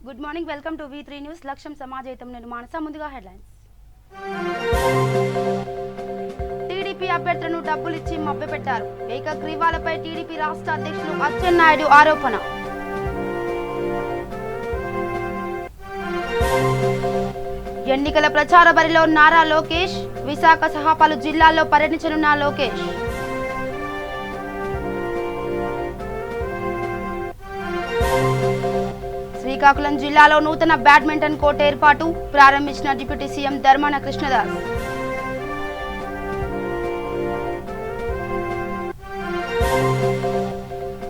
Good morning, welcome to V3 news. లక్ష్యం సమాజహితం. నేను మానస. ముందుగా హెడ్లైన్స్. టీడీపీ అభ్యర్థులను డబ్బులిచ్చి మభ్యపెట్టారు. ఏకగ్రీవాలపై టీడీపీ రాష్ట్ర అధ్యక్షులు అచ్చెన్నాయుడు ఆరోపణ. ఎన్నికల ప్రచార బరిలో నారా లోకేష్. విశాఖ సహా పలు జిల్లాల్లో పర్యటించనున్న లోకేష్. శ్రీకాకుళం జిల్లాలో నూతన బ్యాడ్మింటన్ కోర్టు ఏర్పాటు ప్రారంభించిన డిప్యూటీ సీఎం ధర్మాన కృష్ణదాస్.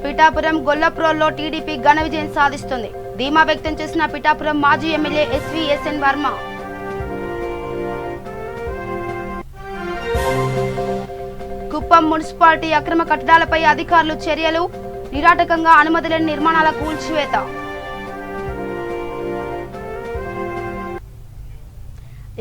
పిఠాపురం గొల్లప్రోల్లో టీడీపీ ఘన విజయం సాధిస్తుంది. ధీమా వ్యక్తం చేసిన పిఠాపురం మాజీ MLA SVSN Varma. Kuppam municipality అక్రమ కట్టడాలపై అధికారులు చర్యలు. నిరాటకంగా అనుమతి లేని నిర్మాణాల కూల్చివేత.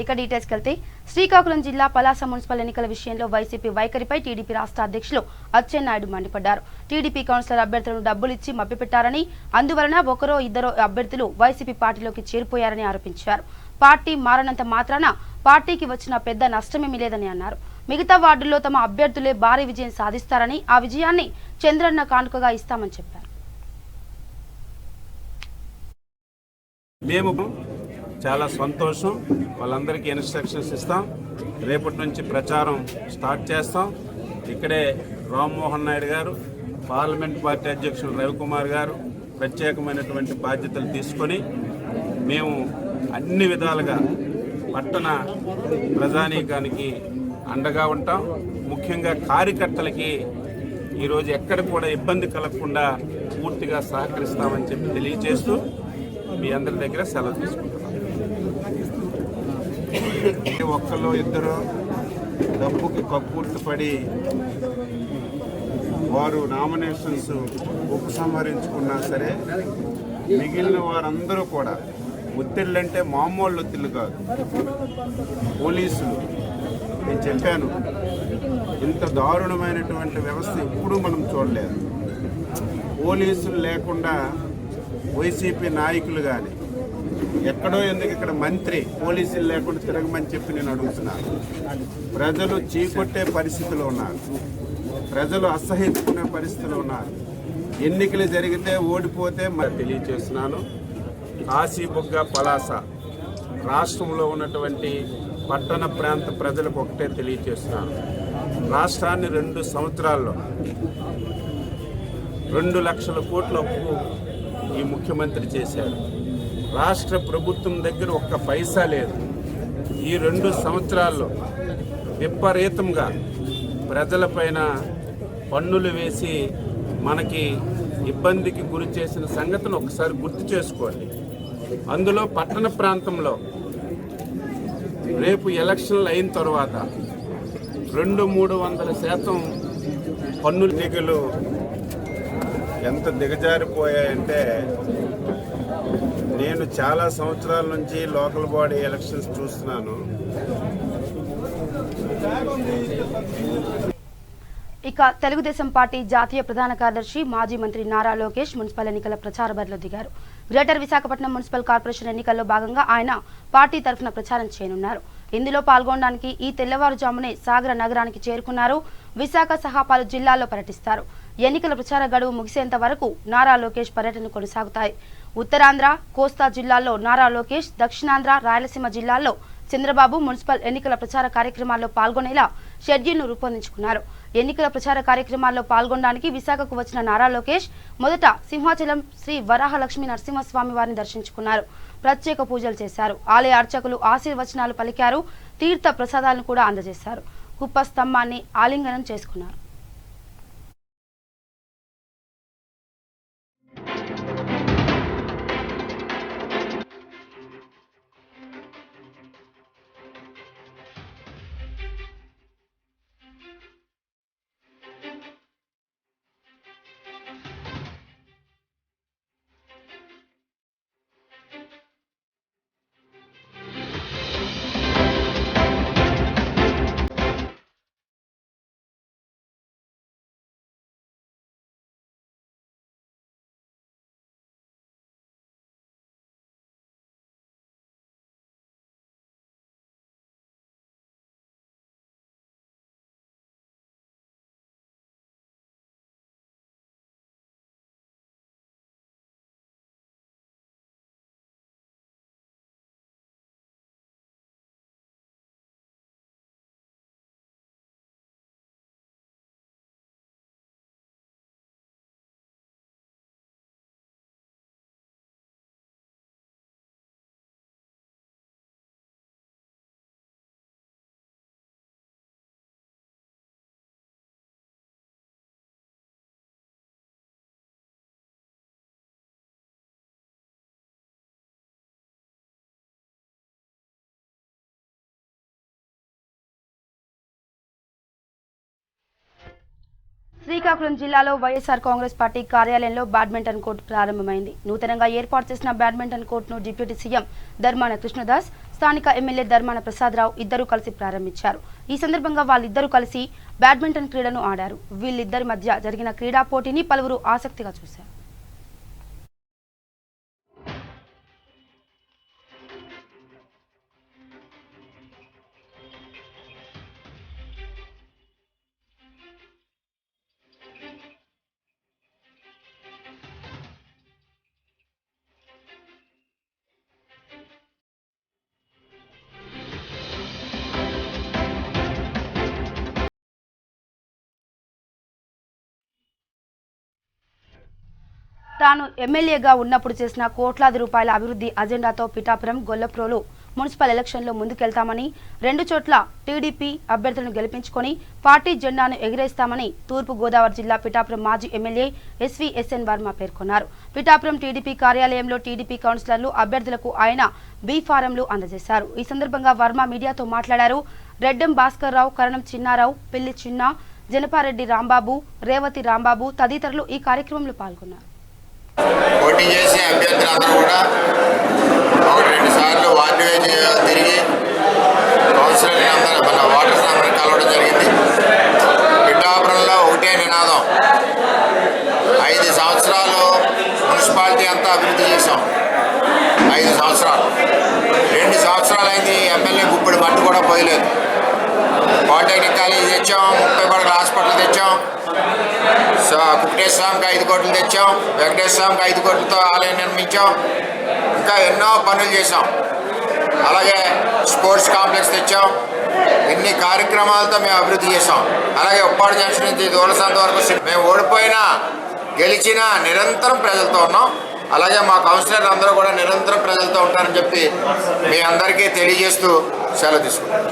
ఇక డీటెయిల్స్కి వెళ్తే, శ్రీకాకుళం జిల్లా పలాస మున్సిపల్ ఎన్నికల విషయంలో వైసీపీ వైఖరిపై టీడీపీ రాష్ట్ర అధ్యక్షులు అచ్చెన్నాయుడు మండిపడ్డారు. టీడీపీ కౌన్సిలర్ అభ్యర్థులను డబ్బులిచ్చి మభ్యపెట్టారని, అందువలన ఒకరో ఇద్దరో అభ్యర్థులు వైసీపీ పార్టీలోకి చేరిపోయారని ఆరోపించారు. పార్టీ మారనంత మాత్రాన పార్టీకి వచ్చిన పెద్ద నష్టమేమీ లేదని అన్నారు. మిగతా వార్డుల్లో తమ అభ్యర్థులే భారీ విజయం సాధిస్తారని, ఆ విజయాన్ని చంద్రన్న కానుకగా ఇస్తామని చెప్పారు. చాలా సంతోషం. వాళ్ళందరికీ ఇన్స్ట్రక్షన్స్ ఇస్తాం. రేపటి నుంచి ప్రచారం స్టార్ట్ చేస్తాం. ఇక్కడే రామ్మోహన్ నాయుడు గారు, పార్లమెంట్ పార్టీ అధ్యక్షుడు రవికుమార్ గారు ప్రత్యేకమైనటువంటి బాధ్యతలు తీసుకొని మేము అన్ని విధాలుగా పట్టణ ప్రజానీకానికి అండగా ఉంటాం. ముఖ్యంగా కార్యకర్తలకి ఈరోజు ఎక్కడ కూడా ఇబ్బంది కలగకుండా పూర్తిగా సహకరిస్తామని చెప్పి తెలియజేస్తూ మీ అందరి దగ్గర సెలవు తీసుకుంటున్నాం. ఒక్కరు ఇద్దరు డబ్బుకి కక్కుర్తిపడి వారు నామినేషన్స్ ఉపసంహరించుకున్నా సరే, మిగిలిన వారందరూ కూడా ఒత్తిళ్ళంటే మామూలు ఒత్తిళ్ళు కాదు. పోలీసులు, నేను చెప్పాను, ఇంత దారుణమైనటువంటి వ్యవస్థ ఎప్పుడూ మనం చూడలేదు. పోలీసులు లేకుండా వైసీపీ నాయకులు కానీ ఎక్కడో ఎందుకు ఇక్కడ మంత్రి పోలీసులు లేకుండా తిరగమని చెప్పి నేను అడుగుతున్నాను. ప్రజలు చీకొట్టే పరిస్థితిలో ఉన్నారు. ప్రజలు అసహించుకునే పరిస్థితిలో ఉన్నారు. ఎన్నికలు జరిగితే ఓడిపోతే మరి తెలియజేస్తున్నాను. కాశీబుగ్గ పలాస రాష్ట్రంలో ఉన్నటువంటి పట్టణ ప్రాంత ప్రజలకు ఒకటే తెలియజేస్తున్నాను. రాష్ట్రాన్ని 2 సంవత్సరాల్లో 2 లక్షల కోట్ల అప్పు ఈ ముఖ్యమంత్రి చేశారు. రాష్ట్ర ప్రభుత్వం దగ్గర ఒక్క పైసా లేదు. ఈ 2 సంవత్సరాల్లో విపరీతంగా ప్రజలపైన పన్నులు వేసి మనకి ఇబ్బందికి గురి చేసిన సంగతిని ఒకసారి గుర్తు చేసుకోండి. అందులో పట్టణ ప్రాంతంలో రేపు ఎలక్షన్లు అయిన తర్వాత 200-300% పన్నుల నిధులు ఎంత దిగజారిపోయాయంటే, నేను చాలా సంవత్సరాల నుంచి లోకల్ బాడీ ఎలక్షన్స్ చూస్తున్నాను. ఇక తెలుగుదేశం పార్టీ జాతీయ ప్రధాన కార్యదర్శి మాజీ మంత్రి నారా లోకేష్ మున్సిపల్ ఎన్నికల ప్రచార బరిలో దిగారు. గ్రేటర్ విశాఖపట్నం మున్సిపల్ కార్పొరేషన్ ఎన్నికల్లో భాగంగా ఆయన పార్టీ తరఫున ప్రచారం చేయనున్నారు. ఇందులో పాల్గొనడానికి ఈ తెల్లవారుజామునే సాగర నగరానికి చేరుకున్నారు. విశాఖ సహా పలు జిల్లాల్లో పర్యటిస్తారు. ఎన్నికల ప్రచార గడువు ముగిసేంత వరకు నారా లోకేష్ పర్యటన కొనసాగుతాయి. ఉత్తరాంధ్ర, కోస్తా జిల్లాల్లో నారా లోకేష్, దక్షిణాంధ్ర, రాయలసీమ జిల్లాల్లో చంద్రబాబు మున్సిపల్ ఎన్నికల ప్రచార కార్యక్రమాల్లో పాల్గొనేలా షెడ్యూల్ను రూపొందించుకున్నారు. ఎన్నికల ప్రచార కార్యక్రమాల్లో పాల్గొనడానికి విశాఖకు వచ్చిన నారా లోకేష్ మొదట సింహాచలం శ్రీ వరాహలక్ష్మీ నరసింహస్వామి వారిని దర్శించుకున్నారు. ప్రత్యేక పూజలు చేశారు. ఆలయ అర్చకులు ఆశీర్వచనాలు పలికారు. తీర్థ ప్రసాదాలను కూడా అందజేశారు. కుప్ప స్తంభాన్ని ఆలింగనం చేసుకున్నారు. శ్రీకాకుళం జిల్లాలో వైఎస్ఆర్ కాంగ్రెస్ పార్టీ కార్యాలయంలో బ్యాడ్మింటన్ కోర్టు ప్రారంభమైంది. నూతనంగా ఏర్పాటు చేసిన బ్యాడ్మింటన్ కోర్టును డిప్యూటీ సీఎం ధర్మాన కృష్ణదాస్, స్థానిక ఎమ్మెల్యే ధర్మాన ప్రసాదరావు ఇద్దరూ కలిసి ప్రారంభించారు. ఈ సందర్భంగా వాళ్ళిద్దరూ కలిసి బ్యాడ్మింటన్ క్రీడను ఆడారు. వీళ్ళిద్దరి మధ్య జరిగిన క్రీడా పోటీని పలువురు ఆసక్తిగా చూశారు. తాను ఎమ్మెల్యేగా ఉన్నప్పుడు చేసిన కోట్లాది రూపాయల అభివృద్ధి అజెండాతో పిఠాపురం, గొల్లప్రోలు మున్సిపల్ ఎలక్షన్లో ముందుకెళ్తామని, 2 చోట్ల టీడీపీ అభ్యర్థులను గెలిపించుకొని పార్టీ జెండాను ఎగిరేస్తామని తూర్పు గోదావరి జిల్లా పిఠాపురం మాజీ ఎమ్మెల్యే ఎస్వీఎస్ఎన్ వర్మ పేర్కొన్నారు. పిఠాపురం టీడీపీ కార్యాలయంలో టీడీపీ కౌన్సిలర్లు అభ్యర్థులకు ఆయన బీ ఫారంలు అందజేశారు. ఈ సందర్భంగా వర్మ మీడియాతో మాట్లాడారు. రెడ్డెం భాస్కర్ రావు, కరణం చిన్నారావు, పిల్లి చిన్న, జనపారెడ్డి రాంబాబు, రేవతి రాంబాబు తదితరులు ఈ కార్యక్రమంలో పాల్గొన్నారు. పోటీ చేసే అభ్యర్థులందరూ కూడా 1-2 సార్లు వార్డు తిరిగి కౌన్సిలర్ అందరూ మన వాటర్స్ అందరూ కలవడం జరిగింది. పిఠాపురంలో ఒకటే నినాదం, 5 సంవత్సరాలు మున్సిపాలిటీ అంతా అభివృద్ధి చేశాం. 5 సంవత్సరాలు, 2 సంవత్సరాలు అయింది ఎమ్మెల్యే గుప్పిడి మట్టు కూడా పోయలేదు. పాలిటెక్నిక్ కాలేజ్ తెచ్చాం, 30 పడకల హాస్పిటల్ తెచ్చాం, కుక్టేశ్వరంకి 5 కోట్లు తెచ్చాం, వెంకటేశ్వరంకి 5 కోట్లతో ఆలయం నిర్మించాం, ఇంకా ఎన్నో పనులు చేసాం. అలాగే స్పోర్ట్స్ కాంప్లెక్స్ తెచ్చాం. ఇన్ని కార్యక్రమాలతో మేము అభివృద్ధి చేసాం. అలాగే ఉప్పాడు జంక్షన్ నుంచి దూరసంత వరకు మేము ఓడిపోయినా గెలిచినా నిరంతరం ప్రజలతో ఉన్నాం. అలాగే మా కౌన్సిలర్ అందరూ కూడా నిరంతరం ప్రజలతో ఉంటారని చెప్పి మీ అందరికీ తెలియజేస్తూ సెలవు తీసుకుంటాం.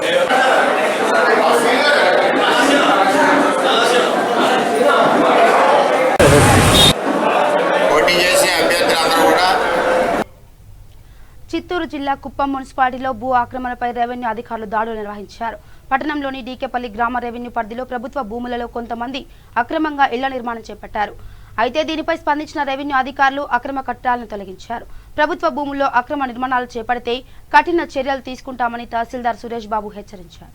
పోటీ చేసే అభ్యర్థులందరూ కూడా. చిత్తూరు జిల్లా కుప్పం మున్సిపాలిటీలో భూ ఆక్రమణపై రెవెన్యూ అధికారులు దాడులు నిర్వహించారు. పట్టణంలోని డీకేపల్లి గ్రామ రెవెన్యూ పరిధిలో ప్రభుత్వ భూములలో కొంతమంది అక్రమంగా ఇళ్ల నిర్మాణం చేపట్టారు. అయితే దీనిపై స్పందించిన రెవెన్యూ అధికారులు అక్రమ కట్టడాలను తొలగించారు. ప్రభుత్వ భూముల్లో అక్రమ నిర్మాణాలు చేపడితే కఠిన చర్యలు తీసుకుంటామని తహసీల్దార్ సురేష్ బాబు హెచ్చరించారు.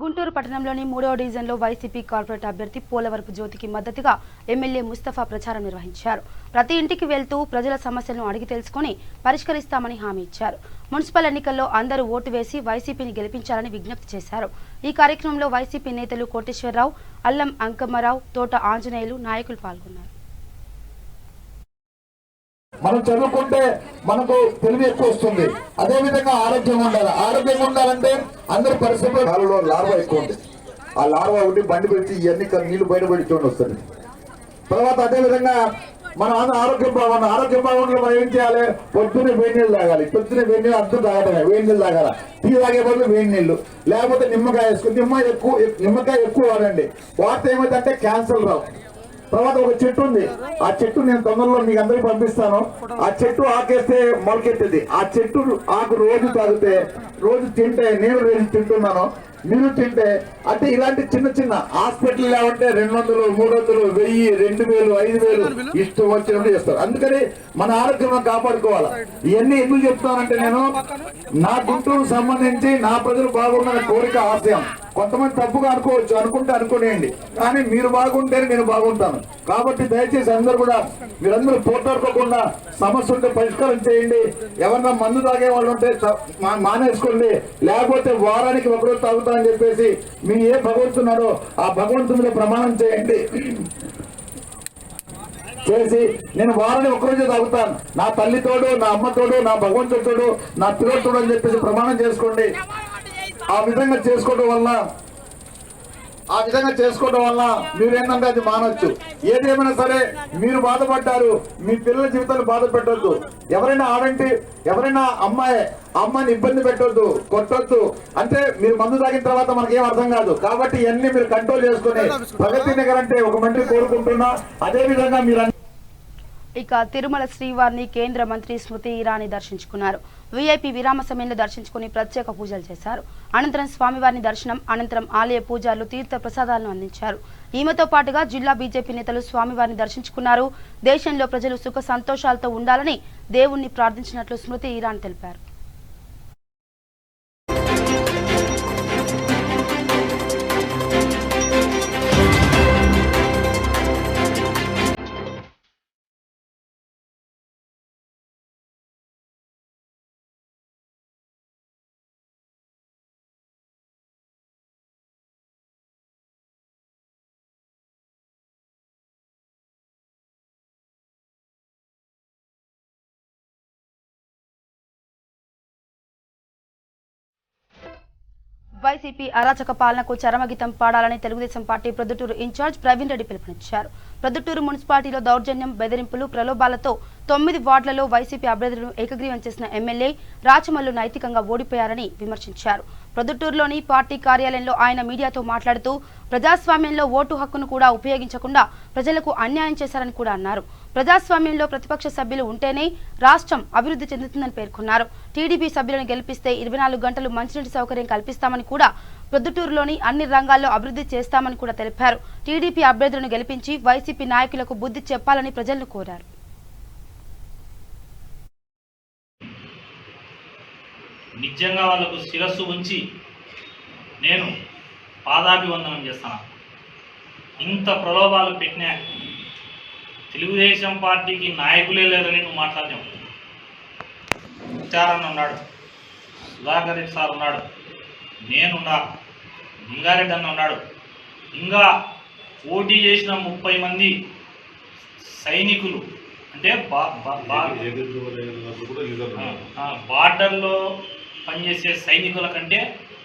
గుంటూరు పట్టణంలోని 3వ డివిజన్లో వైసీపీ కార్పొరేట్ అభ్యర్థి పోలవరపు జ్యోతికి మద్దతుగా ఎమ్మెల్యే ముస్తఫా ప్రచారం నిర్వహించారు. ప్రతి ఇంటికి వెళ్తూ ప్రజల సమస్యలను అడిగి తెలుసుకుని పరిష్కరిస్తామని హామీ ఇచ్చారు. మున్సిపల్ ఎన్నికల్లో అందరూ ఓటు వేసి వైసీపీని గెలిపించాలని విజ్ఞప్తి చేశారు. ఈ కార్యక్రమంలో వైసీపీ నేతలు కోటేశ్వరరావు, అల్లం అంకమ్మరావు, తోట ఆంజనేయులు నాయకులు పాల్గొన్నారు. మనం చదువుకుంటే మనకు తెలివి ఎక్కువ వస్తుంది. అదే విధంగా ఆరోగ్యంగా ఉండాలి. ఆరోగ్యంగా ఉండాలంటే అందరి పరిస్థితుల్లో లార్వా ఎక్కువ ఉంది. ఆ లార్వా ఒకటి బండి పెట్టి ఇవన్నీ నీళ్లు బయట పెట్టుకొని వస్తుంది. తర్వాత అదే విధంగా మన ఆరోగ్యం బాగుంది. ఆరోగ్యం బాగుంటే మనం ఏం చేయాలి? పొద్దున్నే వేడి నీళ్ళు తాగాలి. పొద్దున్నే వేడి నీళ్ళు అర్థం తాగడమే, వేడి నీళ్ళు తాగాల. టీ తాగే బదులు వేడి నీళ్ళు, లేకపోతే నిమ్మకాయ వేసుకుని నిమ్మకాయ ఎక్కువ వాడండి. వాడితే ఏమైందంటే క్యాన్సర్ రావు. తర్వాత ఒక చెట్టు ఉంది. ఆ చెట్టు నేను తొందరలో మీకు అందరికి పంపిస్తాను. ఆ చెట్టు ఆకేస్తే మొలకెత్తింది. ఆ చెట్టు ఆకు రోజు తాగితే, రోజు తింటే, నేను రోజు తింటున్నాను, మీరు తింటే, అంటే ఇలాంటి చిన్న చిన్న హాస్పిటల్ లేవంటే 200, 300, 1000, 2000, 5000 ఇష్టం వచ్చినప్పుడు చేస్తారు. అందుకని మన ఆరోగ్యం కాపాడుకోవాలి. ఇవన్నీ ఎందుకు చెప్తానంటే, నేను నా గుంటూరుకు సంబంధించి నా ప్రజలు బాగుండాలని కోరిక, ఆశయం. కొంతమంది తప్పుగా అనుకోవచ్చు, అనుకునేయండి, కానీ మీరు బాగుంటేనే నేను బాగుంటాను. కాబట్టి దయచేసి అందరూ కూడా మీరందరూ పోటాడుకోకుండా సమస్య ఉంటే పరిష్కారం చేయండి. ఎవరన్నా మందు తాగే వాళ్ళు ఉంటే మానేసుకోండి, లేకపోతే వారానికి ఒకరోజు తాగుతామని చెప్పేసి మీరు ఏ భగవంతున్నాడో ఆ భగవంతుని మీద ప్రమాణం చేయండి. చేసి నేను వారాన్ని ఒక్కరోజే తాగుతాను, నా తల్లి తోడు, నా అమ్మ తోడు, నా భగవంతుడి తోడు, నా పిల్లల తోడు అని చెప్పేసి ప్రమాణం చేసుకోండి. ఆ విధంగా చేసుకోవడం వల్ల మీరేంటంటే అది మానవచ్చు. ఏదేమైనా సరే మీరు బాధపడ్డారు, మీ పిల్లల జీవితాన్ని బాధ పెట్టొద్దు. ఎవరైనా అమ్మాయిని ఇబ్బంది పెట్టొద్దు, కొట్టొద్దు. అంటే మీరు మందు తాగిన తర్వాత మనకేం అర్థం కాదు. కాబట్టి ఇవన్నీ మీరు కంట్రోల్ చేసుకుని ప్రగతి నగర్ అంటే ఒక మంత్రి కోరుకుంటున్నా. అదే విధంగా మీరు ఇక తిరుమల శ్రీవారిని కేంద్ర మంత్రి స్మృతి ఇరానీ దర్శించుకున్నారు. వీఐపీ విరామ సమయంలో దర్శించుకుని ప్రత్యేక పూజలు చేశారు. అనంతరం స్వామివారిని దర్శనం అనంతరం ఆలయ పూజారులు తీర్థ ప్రసాదాలను అందించారు. ఈమెతో పాటుగా జిల్లా బీజేపీ నేతలు స్వామివారిని దర్శించుకున్నారు. దేశంలో ప్రజలు సుఖ సంతోషాలతో ఉండాలని దేవుణ్ణి ప్రార్థించినట్లు స్మృతి ఇరానీ తెలిపారు. వైసీపీ అరాచక పాలనకు చరమగీతం పాడాలని తెలుగుదేశం పార్టీ ప్రొద్దుటూరు ఇన్ఛార్జ్ ప్రవీణ్ రెడ్డి పిలుపునిచ్చారు. ప్రొద్దుటూరు మున్సిపాలిటీలో దౌర్జన్యం, బెదిరింపులు, ప్రలోభాలతో 9 వార్డులలో వైసీపీ అభ్యర్థులను ఏకగ్రీవం చేసిన ఎమ్మెల్యే రాచమల్లు నైతికంగా ఓడిపోయారని విమర్శించారు. ప్రొద్దుటూరులోని పార్టీ కార్యాలయంలో ఆయన మీడియాతో మాట్లాడుతూ ప్రజాస్వామ్యంలో ఓటు హక్కును కూడా ఉపయోగించకుండా ప్రజలకు అన్యాయం చేశారని కూడా అన్నారు. ప్రజాస్వామ్యంలో ప్రతిపక్ష సభ్యులు ఉంటేనే రాష్ట్రం అభివృద్ధి చెందుతుందని పేర్కొన్నారు. టీడీపీ సభ్యులను గెలిపిస్తే 24 గంటలు మంచినీటి సౌకర్యం కల్పిస్తామని కూడా, ప్రొద్దుటూరులోని అన్ని రంగాల్లో అభివృద్ధి చేస్తామని కూడా తెలిపారు. టీడీపీ అభ్యర్థులను గెలిపించి వైసీపీ నాయకులకు బుద్ధి చెప్పాలని ప్రజలను కోరారు. నిజంగా వాళ్ళకు శిరస్సు ఉంచి నేను పాదాభివందనం చేస్తాను. ఇంత ప్రలోభాలు పెట్టినా తెలుగుదేశం పార్టీకి నాయకులే లేరని నువ్వు మాట్లాడావు. విచారణ ఉన్నాడు, సుధాకర్ రెడ్డి సార్ ఉన్నాడు, నేనున్నా, లింగారెడ్డి అన్న ఉన్నాడు. ఇంకా పోటీ చేసిన 30 మంది సైనికులు అంటే బార్డర్లో పనిచేసే సైనికుల కంటే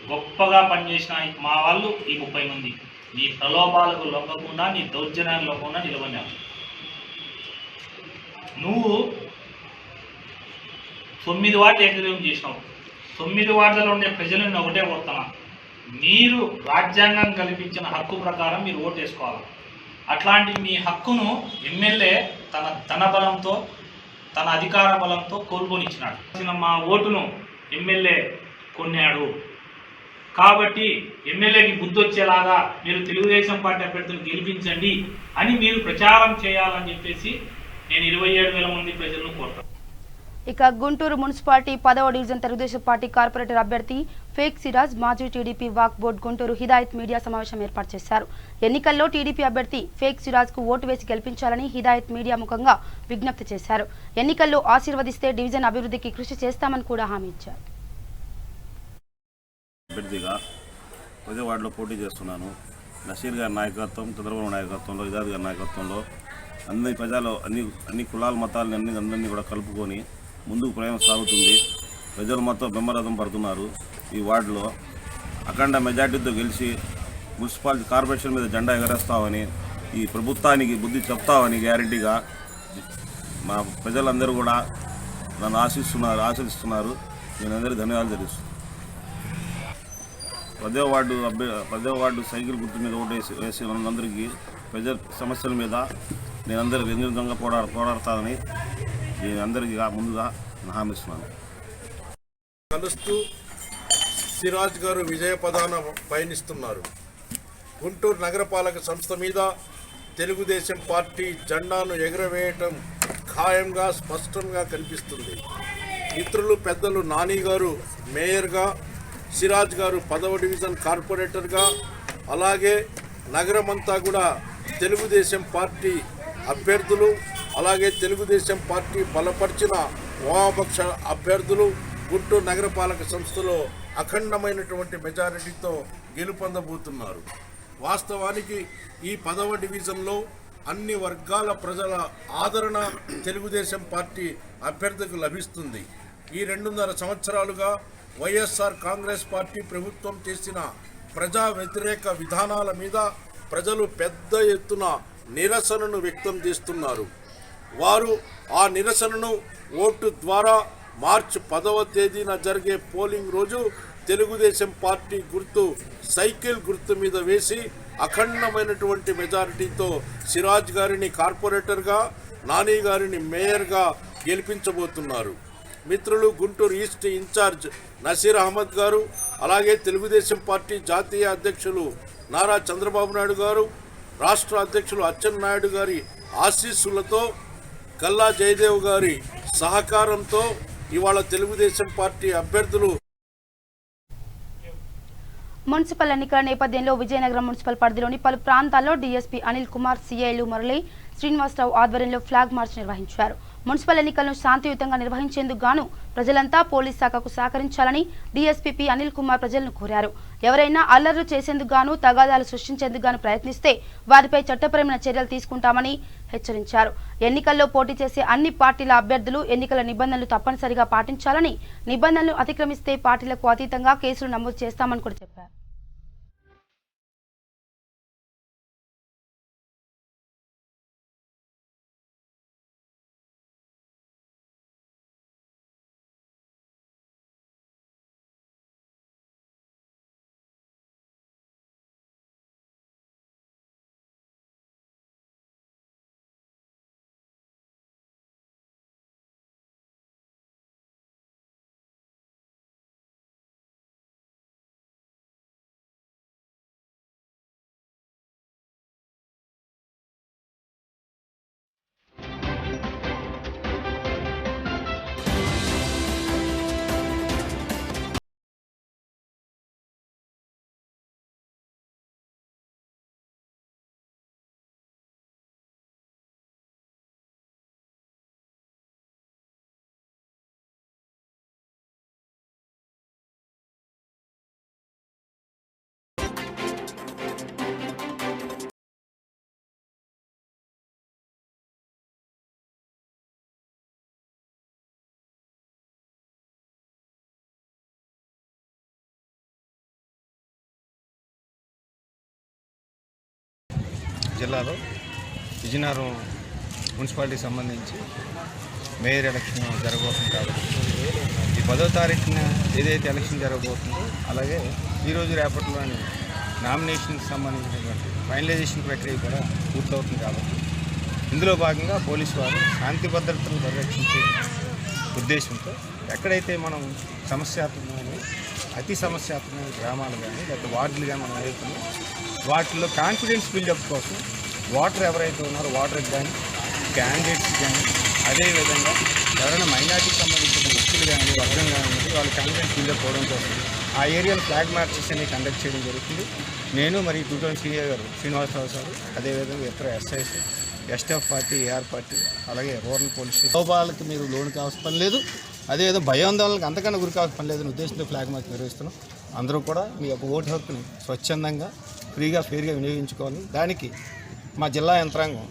గొప్పగా పనిచేసిన మా వాళ్ళు ఈ 30 మంది నీ ప్రలోభాలకు లొంగకుండా, నీ దౌర్జన్యాలకు లొంగకుండా నిలబడినావు. నువ్వు 9 వార్డులు ఏకగ్రీవం చేసినావు. 9 వార్డులలో ఉండే ప్రజలను ఒకటే కొడుతున్నా, మీరు రాజ్యాంగం కల్పించిన హక్కు ప్రకారం మీరు ఓటు వేసుకోవాలి. అట్లాంటి మీ హక్కును ఎమ్మెల్యే తన ధన బలంతో, తన అధికార బలంతో కోల్పోనిచ్చినాడు. మా ఓటును ఎమ్మెల్యే కొన్నాడు. కాబట్టి ఎమ్మెల్యేకి బుద్ధి వచ్చేలాగా మీరు తెలుగుదేశం పార్టీ అభ్యర్థులు గెలిపించండి అని మీరు ప్రచారం చేయాలని చెప్పేసి నేను 27,000 మంది ప్రజలను కోరుతాను. ఇక గుంటూరు మున్సిపాలిటీ 10వ డివిజన్ తెలుగుదేశం పార్టీ కార్పొరేటర్ అభ్యర్థి ఫేక్ సిరాజ్ మాజీ TDP walk board Guntur Hidayat media సమావేశం ఏర్పాటు చేశారు. ఎన్నికల్లో టీడీపీ అభ్యర్థి ఫేక్ సిరాజ్ కు ఓటు వేసి గెలిపించాలని హిదాయత్ మీడియా ముఖంగా విజ్ఞప్తి చేశారు. ఎన్నికల్లో ఆశీర్వదిస్తే డివిజన్ అభివృద్ధికి కృషి చేస్తామని కూడా హామీ ఇచ్చారు. అభ్యర్థిగా పదే వార్డులో పోటీ చేస్తున్నాను. నషీర్ గారి నాయకత్వం, చంద్రబాబు నాయకత్వంలో, హిదాయత్ గారి నాయకత్వంలో అన్ని ప్రజలు అన్ని కులాల మతాలని అందరినీ కూడా కలుపుకొని ముందుకు ప్రయాణం సాగుతుంది. ప్రజలు మొత్తం బ్రహ్మరథం పడుతున్నారు. ఈ వార్డులో అఖండ మెజార్టీతో గెలిచి మున్సిపాలిటీ కార్పొరేషన్ మీద జెండా ఎగరేస్తామని, ఈ ప్రభుత్వానికి బుద్ధి చెప్తామని గ్యారెంటీగా మా ప్రజలందరూ కూడా నన్ను ఆశీర్వదిస్తున్నారు. నేను అందరికీ ధన్యవాదాలు తెలుస్తున్నాను. 10వ వార్డు సైకిల్ గుర్తు మీద ఓటు వేసి అందరికీ ప్రజల సమస్యల మీద నేను అందరికీ విధంగా పోరాడతానని నేను అందరికీ ముందుగా హామీ ఇస్తున్నాను. కలుస్తూ సిరాజ్ గారు విజయ పదాన పయనిస్తున్నారు. గుంటూరు నగరపాలక సంస్థ మీద తెలుగుదేశం పార్టీ జెండాను ఎగురవేయటం ఖాయంగా స్పష్టంగా కనిపిస్తుంది. మిత్రులు పెద్దలు నాని గారు మేయర్గా, సిరాజ్ గారు 10వ డివిజన్ కార్పొరేటర్గా, అలాగే నగరమంతా కూడా తెలుగుదేశం పార్టీ అభ్యర్థులు, అలాగే తెలుగుదేశం పార్టీ బలపరిచిన వామపక్ష అభ్యర్థులు గుంటూరు నగరపాలక సంస్థలో అఖండమైనటువంటి మెజారిటీతో గెలుపొందబోతున్నారు. వాస్తవానికి ఈ 10వ డివిజన్లో అన్ని వర్గాల ప్రజల ఆదరణ తెలుగుదేశం పార్టీ అభ్యర్థికి లభిస్తుంది. ఈ 2.5 సంవత్సరాలుగా వైఎస్ఆర్ కాంగ్రెస్ పార్టీ ప్రభుత్వం చేసిన ప్రజా వ్యతిరేక విధానాల మీద ప్రజలు పెద్ద ఎత్తున నిరసనను వ్యక్తం చేస్తున్నారు. వారు ఆ నిరసనను ఓటు ద్వారా మార్చి 10వ తేదీన జరిగే పోలింగ్ రోజు తెలుగుదేశం పార్టీ గుర్తు సైకిల్ గుర్తు మీద వేసి అఖండమైనటువంటి మెజారిటీతో సిరాజ్ గారిని కార్పొరేటర్గా, నాని గారిని మేయర్గా గెలిపించబోతున్నారు. మిత్రులు, గుంటూరు ఈస్ట్ ఇన్ఛార్జ్ నసీర్ అహ్మద్ గారు, అలాగే తెలుగుదేశం పార్టీ జాతీయ అధ్యక్షులు నారా చంద్రబాబు నాయుడు గారు, రాష్ట్ర అధ్యక్షులు అచ్చెన్నాయుడు గారి ఆశీస్సులతో, గల్లా జయదేవ్ గారి సహకారంతో ఇవాళ తెలుగుదేశం పార్టీ అభ్యర్థులు. మున్సిపల్ ఎన్నికల నేపథ్యంలో విజయనగరం మున్సిపల్ పరిధిలోని పలు ప్రాంతాల్లో డీఎస్పీ అనిల్ కుమార్, సీఐలు మురళి, శ్రీనివాసరావు ఆధ్వర్యంలో ఫ్లాగ్ మార్చ్ నిర్వహించారు. మున్సిపల్ ఎన్నికలను శాంతియుతంగా నిర్వహించేందుకు గాను ప్రజలంతా పోలీస్ శాఖకు సహకరించాలని డీఎస్పీ పి అనిల్ కుమార్ ప్రజలను కోరారు. ఎవరైనా అల్లర్లు చేసేందుకు గాను, తగాదాలు సృష్టించేందుకు గాను ప్రయత్నిస్తే వారిపై చట్టపరమైన చర్యలు తీసుకుంటామని హెచ్చరించారు. ఎన్నికల్లో పోటీ చేసే అన్ని పార్టీల అభ్యర్థులు ఎన్నికల నిబంధనలు తప్పనిసరిగా పాటించాలని, నిబంధనలు అతిక్రమిస్తే పార్టీలకు అతీతంగా కేసులు నమోదు చేస్తామని కూడా చెప్పారు. జిల్లాలో విజయనగరం మున్సిపాలిటీకి సంబంధించి మేయర్ ఎలక్షన్ జరగబోతుంది కాబట్టి ఈ 10వ తారీఖున ఏదైతే ఎలక్షన్ జరగబోతుందో అలాగే ఈరోజు రేపటిలోని నామినేషన్కి సంబంధించినటువంటి ఫైనలైజేషన్ ప్రక్రియ కూడా పూర్తవుతుంది కాబట్టి ఇందులో భాగంగా పోలీసు వారు శాంతి భద్రతను పరిరక్షించే ఉద్దేశంతో ఎక్కడైతే మనం సమస్యాత్మకమైన అతి సమస్యాత్మకమైన గ్రామాలు కానీ లేకపోతే వార్డులు కానీ మనం ఏదైతున్నాం వాటిల్లో కాన్ఫిడెన్స్ బిల్డప్ కోసం ఓటర్ ఎవరైతే ఉన్నారో ఓటర్కి కానీ క్యాండిడేట్స్ కానీ అదేవిధంగా ఎవరైనా మైనార్టీకి సంబంధించిన వ్యక్తులు కానీ వర్గం కానీ వాళ్ళు కాన్ఫిడెన్స్ బిల్డప్ అవడం కోసం ఆ ఏరియాలో ఫ్లాగ్ మార్చెస్ అనేవి కండక్ట్ చేయడం జరుగుతుంది. నేను మరి 2 సీఏ గారు శ్రీనివాసరావు సార్, అదేవిధంగా ఇతర SIs, STF party, AR party, అలాగే రూరల్ పోలీస్ లోపాలకి మీరు లోన్ కావాల్సిన పని లేదు, అదేవిధంగా భయాందోళనకు అంతకన్నా గురి కావాల్సిన పని లేదని ఉద్దేశంతో ఫ్లాగ్ మార్చ్ నిర్వహిస్తున్నాం. అందరూ కూడా మీ యొక్క ఓటు హక్కుని స్వచ్ఛందంగా ఫ్రీగా ఫెయిర్గా వినియోగించుకోవాలి. దానికి మా జిల్లా యంత్రాంగం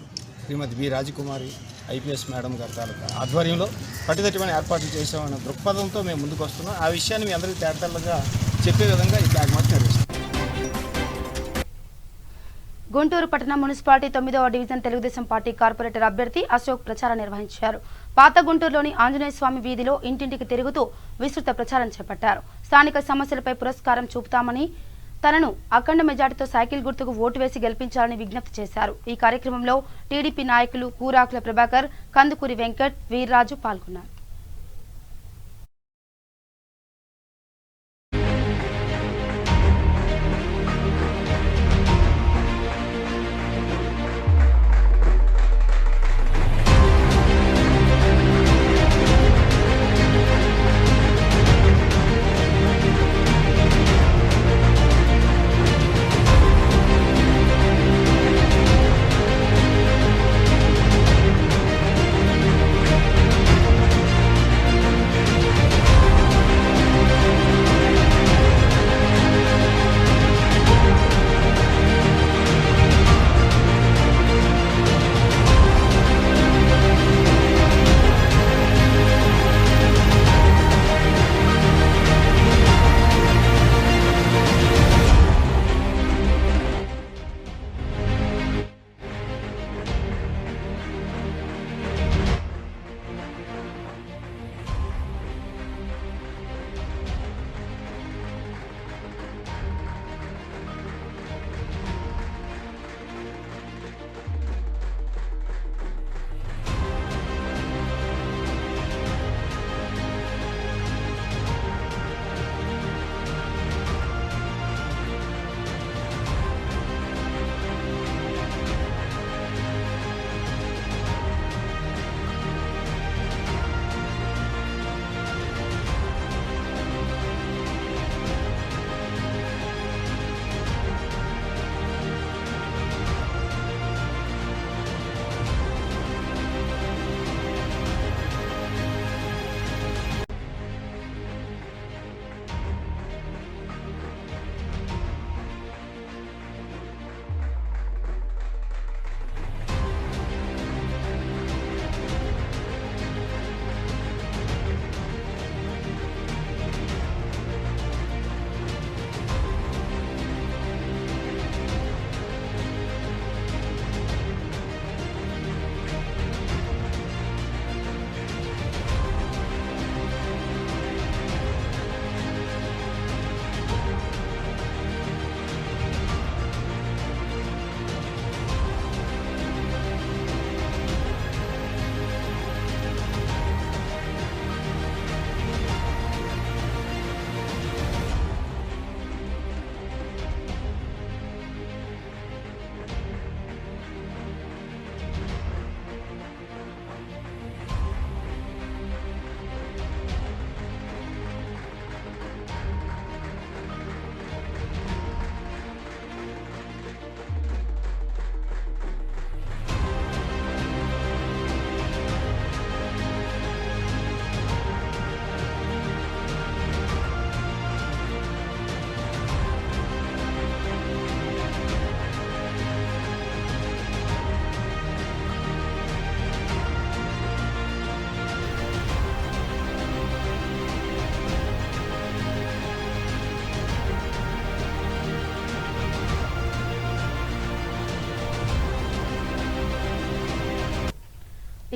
శ్రీమతి బి రాజకుమారి ఐపీఎస్ మేడం గారి తాలూకా ఆధ్వర్యంలో కట్టుదిట్టమైన ఏర్పాట్లు చేసామన్న దృక్పథంతో మేము ముందుకు వస్తున్నాం. ఆ విషయాన్ని మీ అందరికీ తేటతెల్లగా చెప్పే విధంగా ఈ ఫ్లాగ్ మార్చ్ నిర్వహిస్తాం. గుంటూరు పట్టణ మున్సిపాలిటీ 9వ డివిజన్ తెలుగుదేశం పార్టీ కార్పొరేటర్ అభ్యర్థి అశోక్ ప్రచారం నిర్వహించారు. పాత గుంటూరులోని ఆంజనేయ స్వామి వీధిలో ఇంటింటికి తిరుగుతూ విస్తృత ప్రచారం చేపట్టారు. స్థానిక సమస్యలపై పురస్కారం చూపుతామని, తనను అఖండ మెజార్టీతో సైకిల్ గుర్తుకు ఓటు వేసి గెలిపించాలని విజ్ఞప్తి చేశారు. ఈ కార్యక్రమంలో టీడీపీ నాయకులు కూరాకుల ప్రభాకర్, కందుకూరి వెంకట్, వీర్రాజు పాల్గొన్నారు.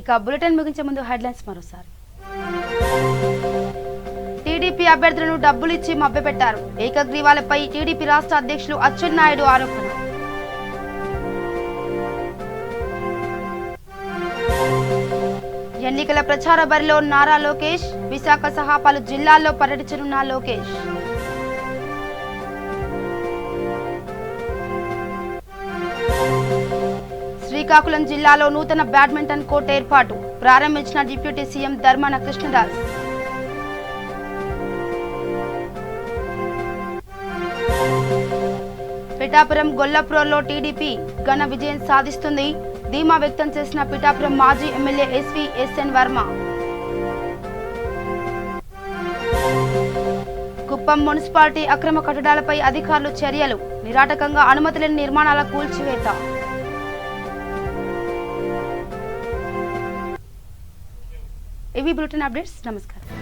ఇక బులెటిన్ ముగించే ముందు హెడ్లైన్స్ మరోసారి. టీడీపీ అభ్యర్థులను డబ్బులు ఇచ్చి మభ్యపెట్టారు. ఏకగ్రీవాలపై టీడీపీ రాష్ట్ర అధ్యక్షులు అచ్చెన్నాయుడు ఆరోపణ. ఎన్నికల ప్రచార బరిలో నారా లోకేష్. విశాఖ సహా పలు జిల్లాల్లో పర్యటించనున్న లోకేష్. శ్రీకాకుళం జిల్లాలో నూతన బ్యాడ్మింటన్ కోర్టు ఏర్పాటు. ప్రారంభించిన డిప్యూటీ సీఎం ధర్మాన కృష్ణదాస్. పిఠాపురం గొల్లప్రోల్లో టీడీపీ ఘన విజయం సాధిస్తుంది. ధీమా వ్యక్తం చేసిన పిఠాపురం మాజీ MLA SN Varma. Kuppam municipality అక్రమ కట్టడాలపై అధికారులు చర్యలు. నిరాటకంగా అనుమతి లేని నిర్మాణాల కూల్చివేత. ఇవి బులెటిన్ అప్డేట్స్. నమస్కారం.